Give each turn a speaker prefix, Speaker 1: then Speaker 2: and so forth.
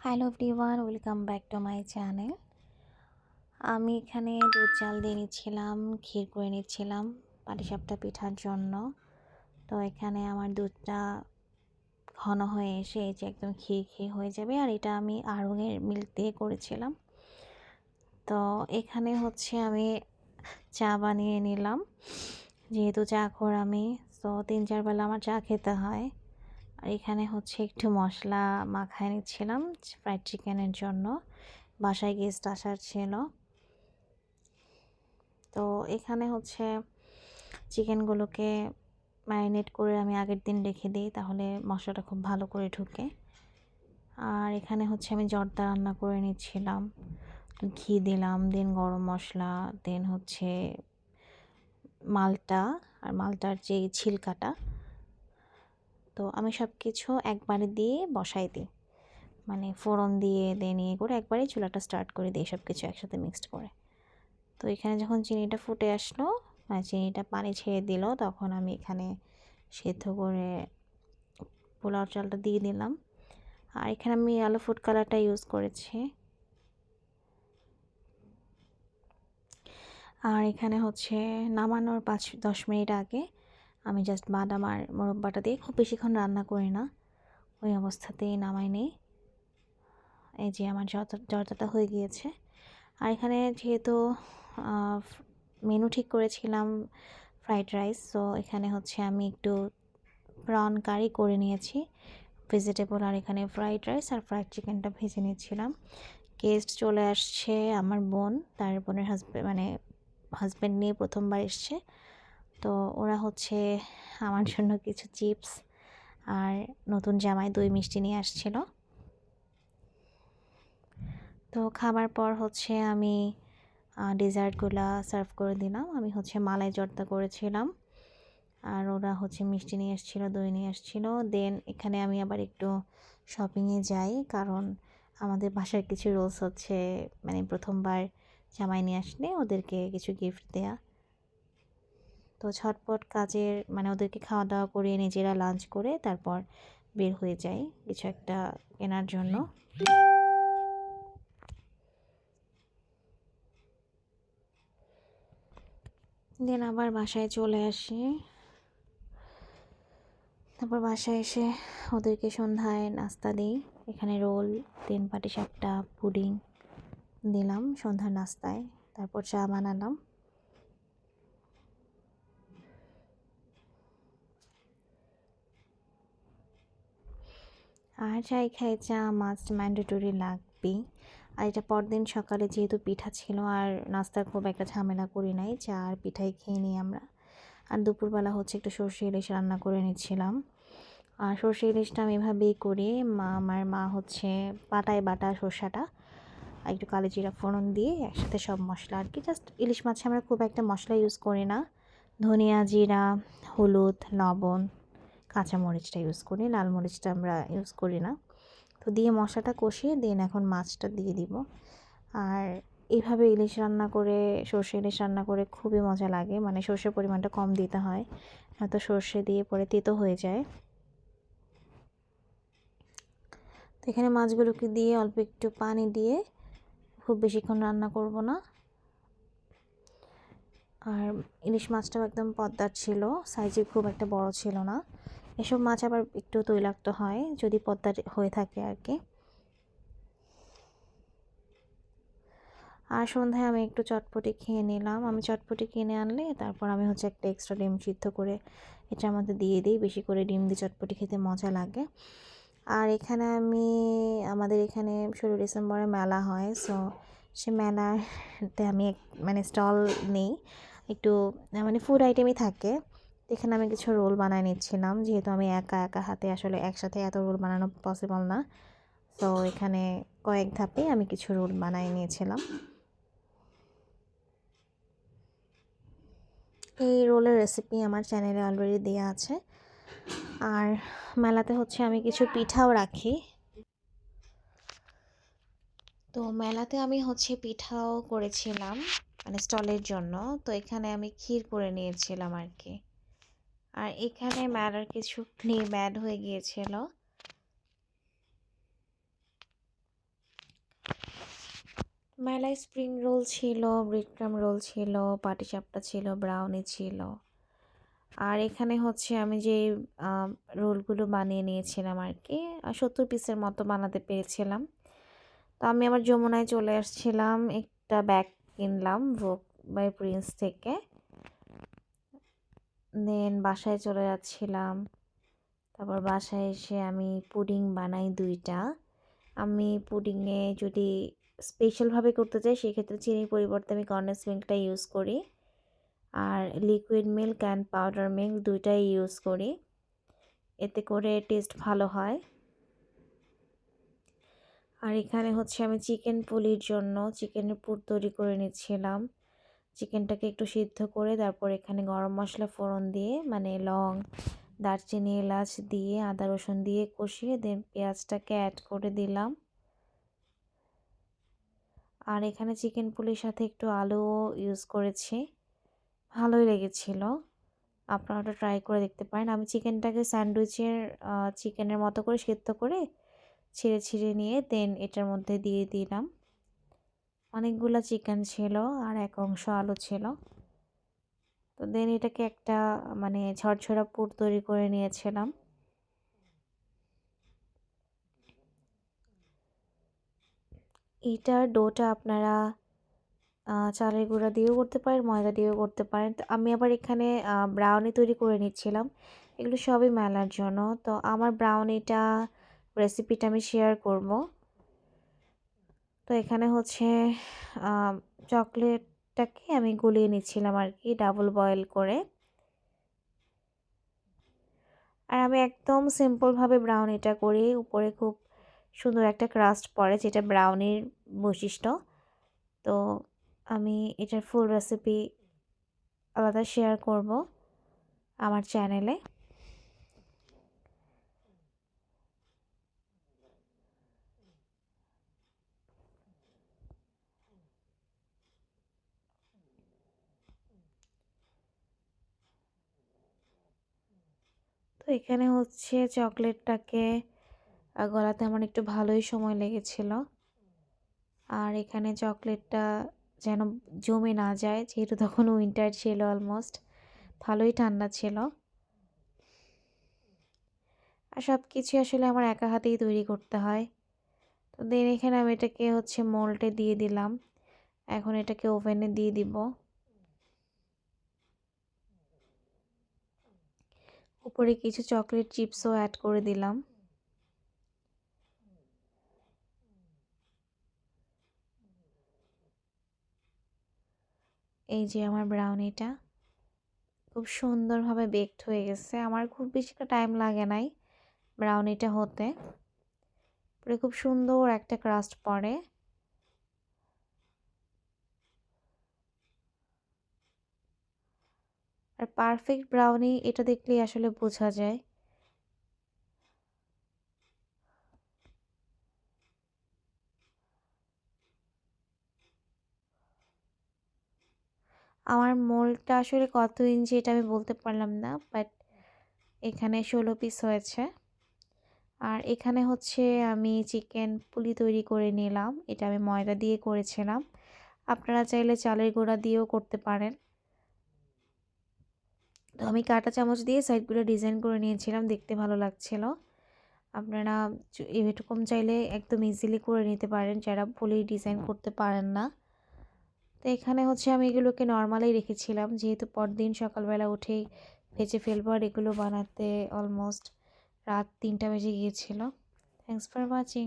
Speaker 1: Hello everyone, welcome back to my channel. আমি এখানে দুধ চাল দিয়ে নিচ্ছিলাম, ক্ষীর করে নিচ্ছিলাম পাটিসাপটা পিঠার জন্য। তো এখানে আমার দুধটা ঘন হয়ে এসে এই যে একদম ক্ষীর ক্ষীর হয়ে যাবে। আর এটা আমি আড়ঙের মিল্ক দিয়ে করেছিলাম। তো এখানে হচ্ছে আমি চা বানিয়ে নিলাম, যেহেতু চা খোর আমি, তো 3-4 বেলা আমার চা খেতে হয়। আর এখানে হচ্ছে একটু মশলা মাখায় নিচ্ছিলাম ফ্রাইড চিকেনের জন্য। বাসায় গেস্ট আসার ছিল। তো এখানে হচ্ছে চিকেনগুলোকে ম্যারিনেট করে আমি আগের দিন রেখে দিই, তাহলে মশলাটা খুব ভালো করে ঢুকে। আর এখানে হচ্ছে আমি জর্দা রান্না করে নিচ্ছিলাম, ঘি দিলাম, দেন গরম মশলা, দেন হচ্ছে মালটা, আর মালটার যে ছিলকাটা। তো আমি সব কিছু একবারে দিয়ে বসাই দিই, মানে ফোড়ন দিয়ে দেন ইয়ে করে একবারেই চুলাটা স্টার্ট করে দিই সব কিছু একসাথে মিক্সড করে। তো এখানে যখন চিনিটা ফুটে আসলো, চিনিটা পানি ছেড়ে দিল, তখন আমি এখানে সেদ্ধ করে পোলাও চালটা দিয়ে দিলাম। আর এখানে আমি আলু ফুড কালারটা ইউজ করেছি। আর এখানে হচ্ছে নামানোর 5-10 মিনিট আগে আমি জাস্ট বাদাম আর মোরব্বাটা দিয়ে, খুব বেশিক্ষণ রান্না করি না, ওই অবস্থাতেই নামাই নেই। এই যে আমার জর্দাটা হয়ে গিয়েছে। আর এখানে যেহেতু মেনু ঠিক করেছিলাম ফ্রাইড রাইস, সো এখানে হচ্ছে আমি একটু প্রন কারি করে নিয়েছি, ভেজিটেবল। আর এখানে ফ্রাইড রাইস আর ফ্রাইড চিকেনটা ভেজে নিচ্ছিলাম। গেস্ট চলে আসছে, আমার বোন, তার বোনের হাজব্যান্ড নিয়ে প্রথমবার এসছে। তো ওরা হচ্ছে আমার জন্য কিছু চিপস আর নতুন জামাই দই মিষ্টি নিয়ে আসছিল। তো খাবার পর হচ্ছে আমি ডেজার্টগুলা সার্ভ করে দিলাম। আমি হচ্ছে মালাই জর্দা করেছিলাম, আর ওরা হচ্ছে মিষ্টি নিয়ে এসেছিলো, দই নিয়ে এসেছিলো। দেন এখানে আমি আবার একটু শপিংয়ে যাই, কারণ আমাদের বাসার কিছু রুলস হচ্ছে, মানে প্রথমবার জামাই নিয়ে আসলে ওদেরকে কিছু গিফট দেয়া। তো ঝটপট কাজের, মানে ওদেরকে খাওয়া দাওয়া করে নিজেরা লাঞ্চ করে তারপর বের হয়ে যাই কিছু একটা কেনার জন্য। দেন আবার বাসায় চলে আসি। তারপর বাসায় এসে ওদেরকে সন্ধ্যায় নাস্তা দিই। এখানে রোল, দেন পাটিসাপটা, পুডিং দিলাম সন্ধ্যার নাস্তায়। তারপর চা বানালাম। আর চাই খাই, চা মাস্ট ম্যান্ডেটরি লাগবেই। আর এটা পরদিন সকালে যেহেতু পিঠা ছিল, আর নাস্তার খুব একটা ঝামেলা করি নাই, চা আর পিঠাই খেয়ে নিই আমরা। আর দুপুরবেলা হচ্ছে একটু সর্ষে ইলিশ রান্না করে নিচ্ছিলাম। আর সর্ষে ইলিশটা আমি এভাবেই করি, আমার মা হচ্ছে পাটায় বাটা সর্ষাটা আর একটু কালো জিরা ফোড়ন দিয়ে একসাথে সব মশলা আর কি, জাস্ট ইলিশ মাছে আমরা খুব একটা মশলা ইউজ করি না, ধনিয়া, জিরা, হলুদ, লবণ, কাঁচামরিচটা ইউজ করি, লাল মরিচটা আমরা ইউজ করি না। তো দিয়ে মশলাটা কষিয়ে দেন এখন মাছটা দিয়ে দিব। আর এইভাবে ইলিশ রান্না করে, সর্ষে ইলিশ রান্না করে খুবই মজা লাগে, মানে সর্ষের পরিমাণটা কম দিতে হয়, নয়তো সর্ষে দিয়ে পরে তেতো হয়ে যায়। তো এখানে মাছগুলোকে দিয়ে অল্প একটু পানি দিয়ে, খুব বেশিক্ষণ রান্না করব না। আর ইলিশ মাছটাও একদম পদ্মার ছিল, সাইজে খুব একটা বড় ছিল না। এসব মাছ আবার একটু তৈলাক্ত হয় যদি পদ্মার হয়ে থাকে আর কি। আর সন্ধ্যায় আমি একটু চটপটি খেয়ে নিলাম। আমি চটপটি কিনে আনলে তারপর আমি হচ্ছে একটা এক্সট্রা ডিম সিদ্ধ করে এটার মধ্যে দিয়ে দিই, বেশি করে ডিম দিয়ে চটপটি খেতে মজা লাগে। আর এখানে আমাদের এখানে 16 ডিসেম্বরে মেলা হয়, সো সে মেলাতে আমি মানে স্টল নেই, একটু মানে ফুড আইটেমই থাকে। এখানে আমি কিছু রোল বানায় নিচ্ছিলাম, যেহেতু আমি একা একা হাতে আসলে একসাথে এত রোল বানানো পসিবল না। তো এখানে কয়েক ধাপে আমি কিছু রোল বানিয়ে নিয়েছিলাম। এই রোলের রেসিপি আমার চ্যানেলে অলরেডি দেওয়া আছে। আর মেলাতে হচ্ছে আমি কিছু পিঠাও রাখি, তো মেলাতে আমি হচ্ছে পিঠাও করেছিলাম মানে স্টলের জন্য। তো এখানে আমি ক্ষীর করে নিয়েছিলাম আর কি। আর এখানে মেলার কিছু ক্লিপ অ্যাড হয়ে গিয়েছিল। মেলায় স্প্রিং রোল ছিল, ব্রেড ক্রাম্ব রোল ছিল, পাটিসাপটা ছিল, ব্রাউনি ছিল। আর এখানে হচ্ছে আমি যে রোলগুলো বানিয়ে নিয়েছিলাম আর কি, 70 পিসের মতো বানাতে পেরেছিলাম। তো আমি আবার যমুনায় চলে আসছিলাম, একটা ব্যাগ কিনলাম ভোগ বাই প্রিন্স থেকে। দেন বাসায় চলে যাচ্ছিলাম। তারপর বাসায় এসে আমি পুডিং বানাই 2টা। আমি পুডিংয়ে যদি স্পেশালভাবে করতে চাই সেক্ষেত্রে চিনির পরিবর্তে আমি কনডেন্স মিল্কটা ইউজ করি, আর liquid milk and powder milk 2টাই ইউজ করি, এতে করে টেস্ট ভালো হয়। আর এখানে হচ্ছে আমি চিকেন পুলির জন্য চিকেনের পুর তৈরি করে নিচ্ছিলাম। চিকেনটাকে একটু সিদ্ধ করে তারপর এখানে গরম মশলা ফোড়ন দিয়ে, মানে লং, দারচিনি, এলাচ দিয়ে, আদা রসুন দিয়ে কষিয়ে দেন পেঁয়াজটাকে অ্যাড করে দিলাম। আর এখানে চিকেন পুলির সাথে একটু আলুও ইউজ করেছি, ভালোই লেগেছিল। আপনারা ওটা ট্রাই করে দেখতে পারেন। আমি চিকেনটাকে স্যান্ডউইচের চিকেনের মতো করে সিদ্ধ করে ছিঁড়ে ছিঁড়ে নিয়ে দেন এটার মধ্যে দিয়ে দিলাম। অনেকগুলো চিকেন ছিল আর এক অংশ আলু ছিল। তো দেন এটাকে একটা মানে ঝরঝরা পুর তৈরি করে নিয়েছিলাম। এটার ডোটা আপনারা চালের গুঁড়া দিয়েও করতে পারেন, ময়দা দিয়েও করতে পারেন। তো আমি আবার এখানে ব্রাউনি তৈরি করে নিচ্ছিলাম, এগুলো সবই মেলার জন্য। তো আমার ব্রাউনিটা রেসিপিটা আমি শেয়ার করব। তো এখানে হচ্ছে চকলেটটাকে আমি গুলিয়ে নিচ্ছিলাম আর কি, ডাবল বয়েল করে। আর আমি একদম সিম্পলভাবে ব্রাউনিটা করি, উপরে খুব সুন্দর একটা ক্রাস্ট পড়ে, যেটা ব্রাউনির বৈশিষ্ট্য। তো আমি এটার ফুল রেসিপি আলাদা শেয়ার করব আমার চ্যানেলে। তো এখানে হচ্ছে চকলেটটাকে গলাতে আমার একটু ভালোই সময় লেগেছিল। আর এখানে চকলেটটা যেন জমে না যায়, যেহেতু তখন উইন্টার ছিল, অলমোস্ট ভালোই ঠান্ডা ছিল। আর সব কিছু আসলে আমার একা হাতেই তৈরি করতে হয়। তো দেন এখানে আমি এটাকে হচ্ছে মোল্ডে দিয়ে দিলাম। এখন এটাকে ওভেনে দিয়ে দিব। উপরে কিছু চকলেট চিপসও অ্যাড করে দিলাম। এই যে আমার ব্রাউনিটা খুব সুন্দরভাবে বেকড হয়ে গেছে। আমার খুব বেশি একটা টাইম লাগে নাই ব্রাউনিটা হতে। পরে খুব সুন্দর একটা ক্রাস্ট পড়ে। আর পারফেক্ট ব্রাউনি এটা দেখলেই আসলে বোঝা যায়। আমার মোল্ডটা আসলে কত ইঞ্চি এটা আমি বলতে পারলাম না, বাট এখানে 16 পিস হয়েছে। আর এখানে হচ্ছে আমি চিকেন পুলি তৈরি করে নিলাম, এটা আমি ময়দা দিয়ে করেছিলাম। আপনারা চাইলে চালের গুঁড়া দিয়েও করতে পারেন। তো আমি কাঁটা চামচ দিয়ে সাইডগুলো ডিজাইন করে নিয়েছিলাম, দেখতে ভালো লাগছিল। আপনারা এরকম চাইলে একদম ইজিলি করে নিতে পারেন যারা পুলি ডিজাইন করতে পারেন না। তো এখানে হচ্ছে আমি এগুলোকে নর্মালি রেখেছিলাম, যেহেতু পরদিন সকালবেলা উঠেই ভেজে ফেলবো, আর এগুলো বানাতে অলমোস্ট রাত 3টা বেজে গিয়েছিল। Thanks for watching.